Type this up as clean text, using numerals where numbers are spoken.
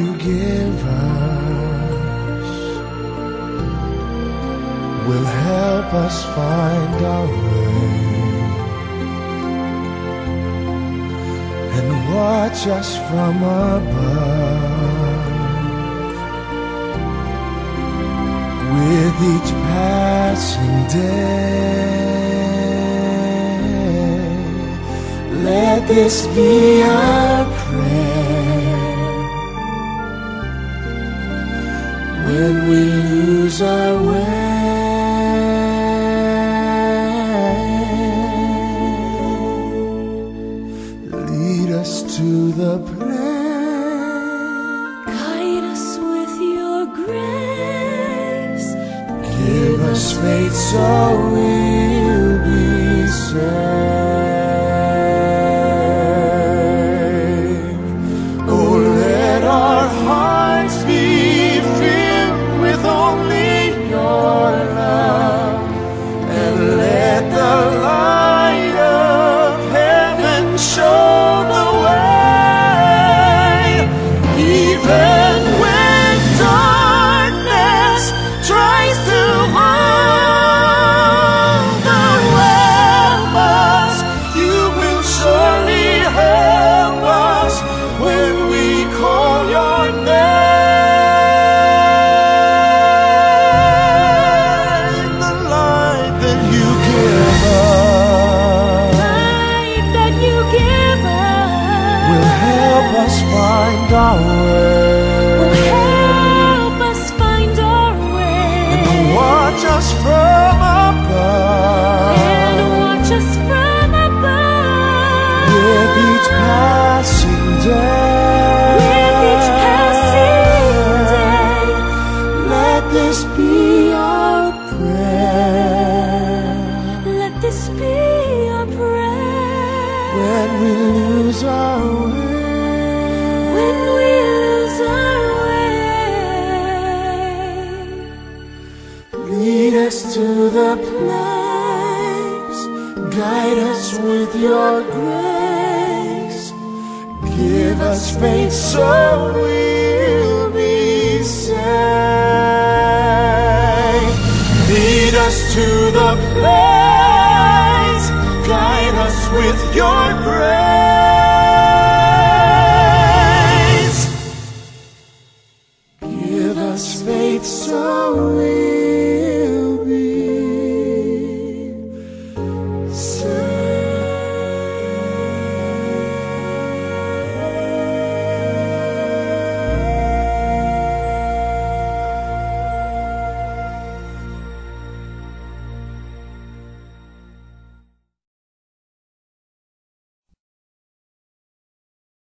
you give us will help us find our way and watch us from above. With each passing day, let this be our prayer. When we lose our way, lead us to the place. Guide us with your grace. Give us faith so we'll be saved. Oh, let our hearts be filled with only your love, and let the light of heaven show the way. Even when darkness tries to overwhelm us, you will surely help us when we call your name. The light that you give us, Light that you give us will help us find our way, will help us find our way, and watch us from above. and watch us from above. With each passing day, With each passing day, let this be our prayer. let this be our prayer. When we lose our way, When we lose our way, lead us to the place. Guide us with your grace. Give us faith so we'll be saved. Lead us to the place. Guide us with your grace. Give us faith so we'll